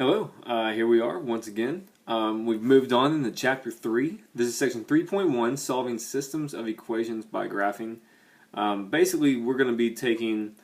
Hello, here we are once again. We've moved on into Chapter 3. This is Section 3.1, Solving Systems of Equations by Graphing. Basically, we're going to be taking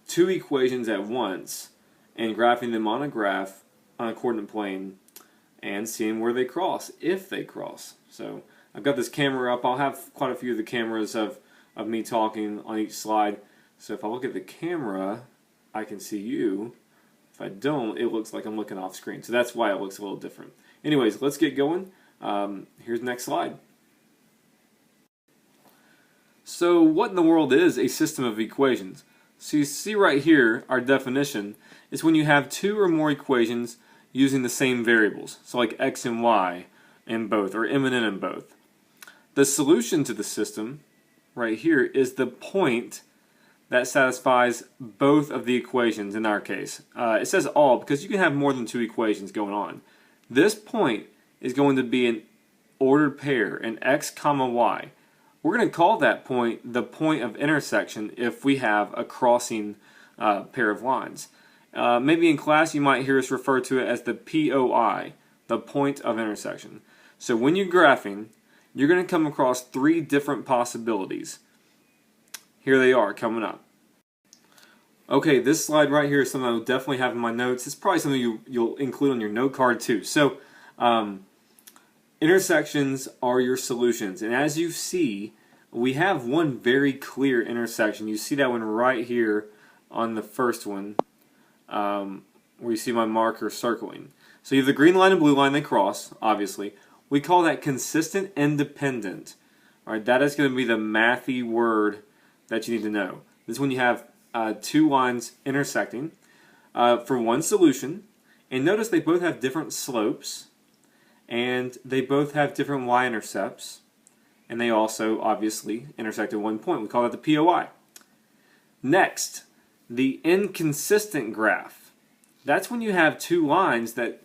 two equations at once and graphing them on a graph on a coordinate plane and seeing where they cross, if they cross. So I've got this camera up. I'll have quite a few of the cameras of me talking on each slide. So if I look at the camera, I can see you. If I don't, it looks like I'm looking off screen. So that's why it looks a little different. Anyways, let's get going. Here's the next slide. So what in the world is a system of equations? So you see right here, our definition is when you have two or more equations using the same variables. So like x and y in both, or m and n in both. The solution to the system right here is the point that satisfies both of the equations in our case. It says all because you can have more than two equations going on. This point is going to be an ordered pair, an x comma y. We're going to call that point the point of intersection if we have a crossing pair of lines. Maybe in class you might hear us refer to it as the POI, the point of intersection. So when you're graphing, you're going to come across three different possibilities. Here they are coming up. Okay, this slide right here is something I'll definitely have in my notes. It's probably something you'll include on your note card too. So, intersections are your solutions. And as you see, we have one very clear intersection. You see that one right here on the first one, where you see my marker circling. So you have the green line and blue line, they cross, obviously. We call that consistent independent. All right, that is going to be the mathy word that you need to know. This is when you have two lines intersecting for one solution. And notice they both have different slopes. And they both have different y-intercepts. And they also, obviously, intersect at one point. We call that the POI. Next, the inconsistent graph. That's when you have two lines that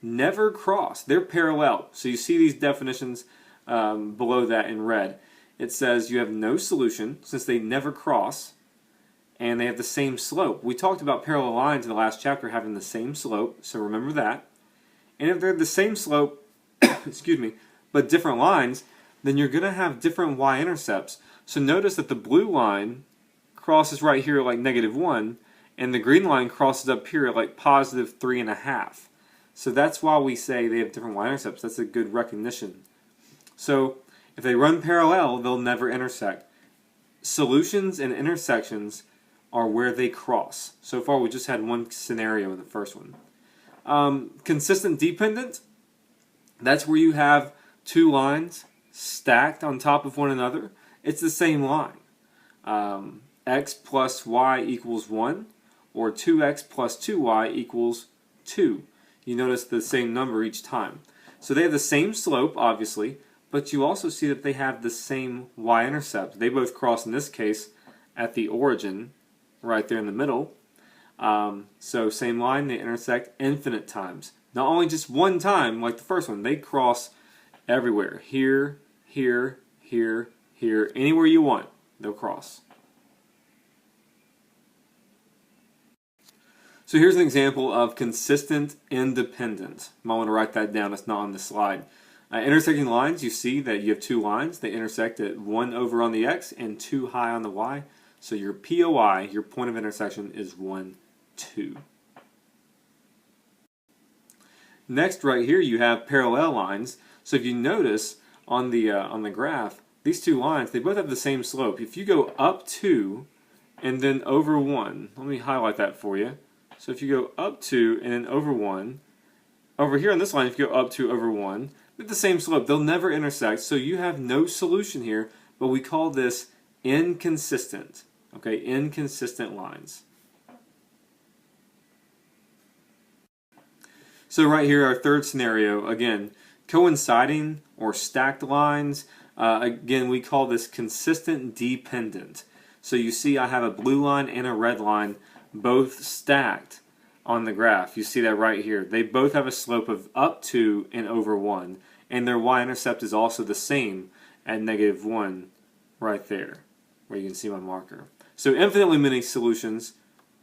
never cross. They're parallel. So you see these definitions below that in red. It says you have no solution since they never cross and they have the same slope. We talked about parallel lines in the last chapter having the same slope, so remember that. And if they're the same slope, excuse me, but different lines, then you're going to have different y-intercepts. So notice that the blue line crosses right here like -1 and the green line crosses up here at like +3.5. So that's why we say they have different y-intercepts. That's a good recognition. So if they run parallel, they'll never intersect. Solutions and intersections are where they cross. So far we just had one scenario in the first one. Consistent dependent, that's where you have two lines stacked on top of one another. It's the same line. X plus y equals 1, or 2x plus 2y equals 2. You notice the same number each time. So they have the same slope, obviously, but you also see that they have the same y-intercept. They both cross, in this case, at the origin, right there in the middle. So same line, they intersect infinite times. Not only just one time, like the first one, they cross everywhere. Here, here, here, here. Anywhere you want, they'll cross. So here's an example of consistent independent. You might want to write that down. It's not on the slide. Intersecting lines, you see that you have two lines. They intersect at 1 over on the x and 2 high on the y. So your POI, your point of intersection, is 1, 2. Next, right here, you have parallel lines. So if you notice on the graph, these two lines, they both have the same slope. If you go up 2 and then over 1, let me highlight that for you. So if you go up 2 and then over 1, over here on this line, if you go up 2 over 1, they're the same slope. They'll never intersect, so you have no solution here, but we call this inconsistent. Okay, inconsistent lines. So right here, our third scenario, again, coinciding or stacked lines. Again, we call this consistent dependent. So you see I have a blue line and a red line both stacked on the graph. You see that right here. They both have a slope of up 2 and over 1. And their y-intercept is also the same at -1 right there, where you can see my marker. So infinitely many solutions,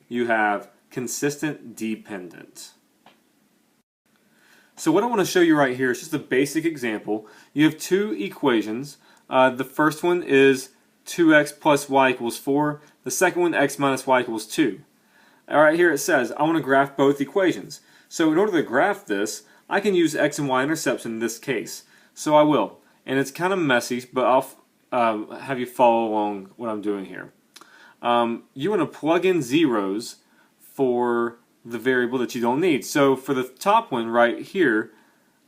you have consistent dependent. So what I want to show you right here is just a basic example. You have two equations. The first one is 2x plus y equals 4. The second one, x minus y equals 2. Alright, here it says I want to graph both equations. So in order to graph this, I can use x and y intercepts in this case. So I will. And it's kind of messy, but I'll have you follow along what I'm doing here. You want to plug in zeros for the variable that you don't need. So for the top one right here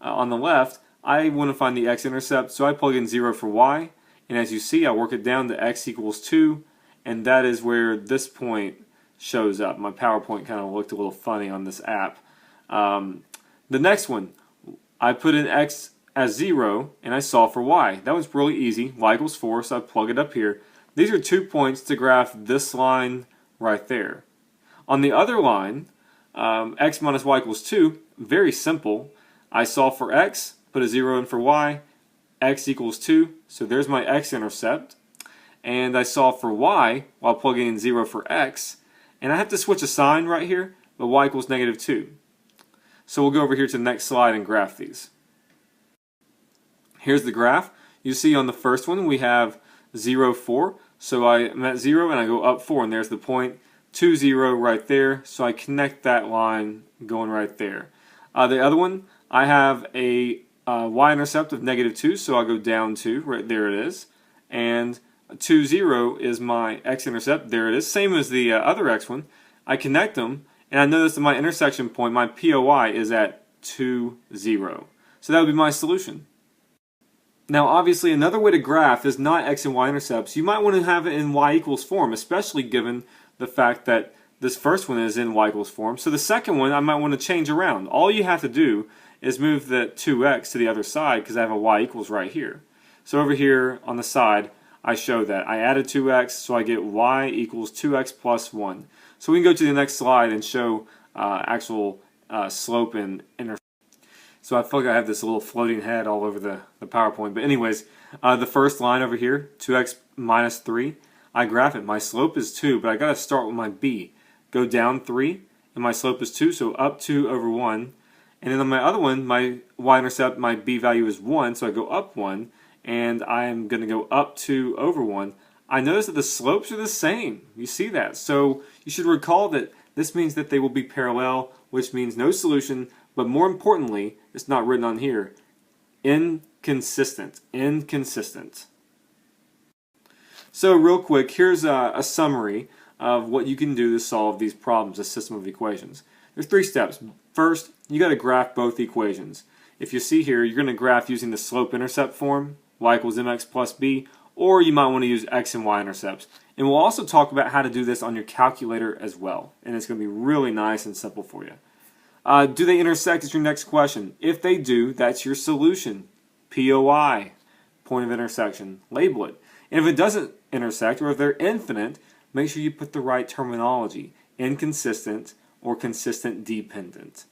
on the left, I want to find the x-intercept, so I plug in 0 for y, and as you see I work it down to x equals 2, and that is where this point shows up. My PowerPoint kind of looked a little funny on this app. The next one, I put in x as 0 and I solve for y. That was really easy. Y equals 4, so I plug it up here. These are 2 points to graph this line right there. On the other line, x minus y equals 2, very simple. I solve for x, put a 0 in for y, x equals 2, so there's my x-intercept. And I solve for y while plugging in 0 for x, and I have to switch a sign right here, but y equals negative 2. So we'll go over here to the next slide and graph these. Here's the graph. You see on the first one we have 0, 4, so I'm at 0 and I go up 4, and there's the point. 2, 0 right there, so I connect that line going right there. The other one, I have a y-intercept of negative 2, so I'll go down 2, right there it is. And 2, 0 is my x-intercept, there it is, same as the other x one. I connect them, and I notice that my intersection point, my POI, is at 2, 0. So that would be my solution. Now obviously another way to graph is not x and y intercepts. You might want to have it in y equals form, especially given the fact that this first one is in y equals form. So the second one I might want to change around. All you have to do is move the 2x to the other side because I have a y equals right here. So over here on the side I show that. I added 2x, so I get y equals 2x plus 1. So we can go to the next slide and show actual slope and intercept. So I feel like I have this little floating head all over the PowerPoint. But anyways, the first line over here, 2x minus 3, I graph it. My slope is 2, but I got to start with my b. Go down 3, and my slope is 2, so up 2 over 1. And then on my other one, my y-intercept, my b value is 1, so I go up 1, and I'm going to go up 2 over 1. I notice that the slopes are the same. You see that. So you should recall that this means that they will be parallel, which means no solution, but more importantly, it's not written on here, inconsistent. Inconsistent. So real quick, here's a summary of what you can do to solve these problems, a system of equations. There's 3 steps. First, you got to graph both equations. If you see here, you're going to graph using the slope-intercept form, y equals mx plus b, or you might want to use x and y intercepts. And we'll also talk about how to do this on your calculator as well. And it's going to be really nice and simple for you. Do they intersect is your next question. If they do, that's your solution. POI, point of intersection. Label it. And if it doesn't intersect, or if they're infinite, make sure you put the right terminology. Inconsistent or consistent dependent.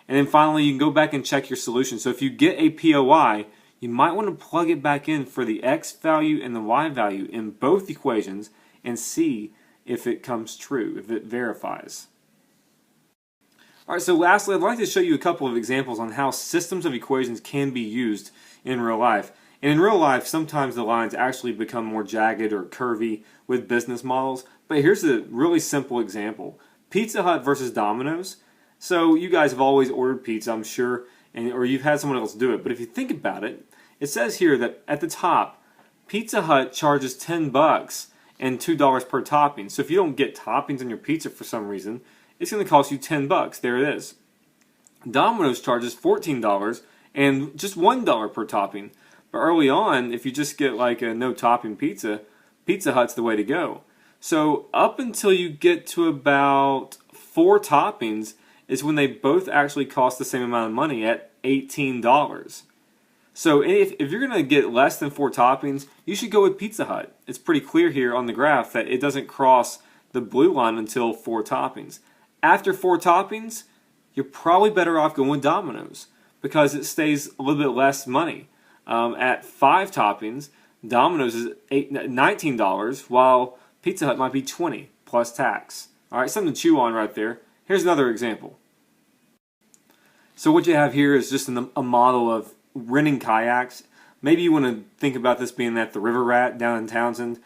And then finally, you can go back and check your solution. So if you get a POI, you might want to plug it back in for the x value and the y value in both equations and see if it comes true, if it verifies. Alright, so lastly, I'd like to show you a couple of examples on how systems of equations can be used in real life. And in real life, sometimes the lines actually become more jagged or curvy with business models. But here's a really simple example. Pizza Hut versus Domino's. So you guys have always ordered pizza, I'm sure, or you've had someone else do it. But if you think about it, it says here that at the top, Pizza Hut charges $10 and $2 per topping. So if you don't get toppings on your pizza for some reason, it's going to cost you $10. There it is. Domino's charges $14 and just $1 per topping. But early on, if you just get like a no topping pizza, Pizza Hut's the way to go. So up until you get to about 4 toppings is when they both actually cost the same amount of money at $18. So if you're going to get less than 4 toppings, you should go with Pizza Hut. It's pretty clear here on the graph that it doesn't cross the blue line until 4 toppings. After 4 toppings, you're probably better off going with Domino's because it stays a little bit less money. At 5 toppings, Domino's is $19, while Pizza Hut might be $20 plus tax. All right, something to chew on right there. Here's another example. So what you have here is just a model of renting kayaks. Maybe you want to think about this being at the River Rat down in Townsend.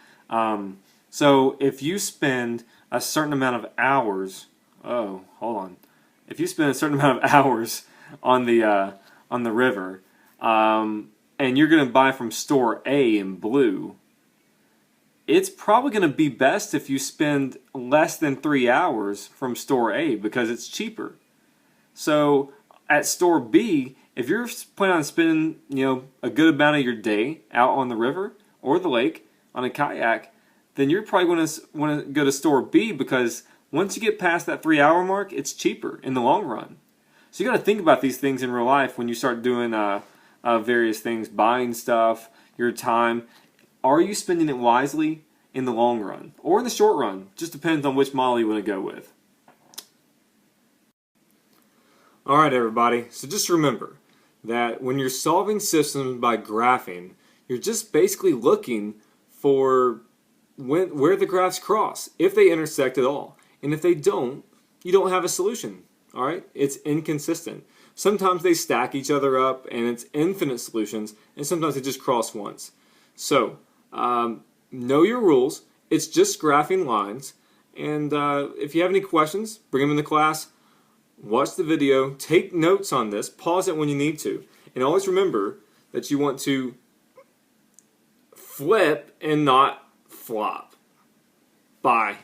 So if you spend a certain amount of hours, if you spend a certain amount of hours on the river, and you're going to buy from store A in blue, it's probably going to be best if you spend less than 3 hours from store A because it's cheaper. So at store B, if you're planning on spending, a good amount of your day out on the river or the lake on a kayak, then you're probably going to want to go to store B because once you get past that 3 hour mark, it's cheaper in the long run. So you got to think about these things in real life when you start doing various things, buying stuff, your time. Are you spending it wisely in the long run or in the short run? Just depends on which model you want to go with. All right, everybody. So just remember that when you're solving systems by graphing, you're just basically looking for where the graphs cross, if they intersect at all. And if they don't, you don't have a solution. All right? It's inconsistent. Sometimes they stack each other up and it's infinite solutions, and sometimes they just cross once. So, know your rules. It's just graphing lines. And if you have any questions, bring them in the class. Watch the video. Take notes on this. Pause it when you need to. And always remember that you want to flip and not flop. Bye.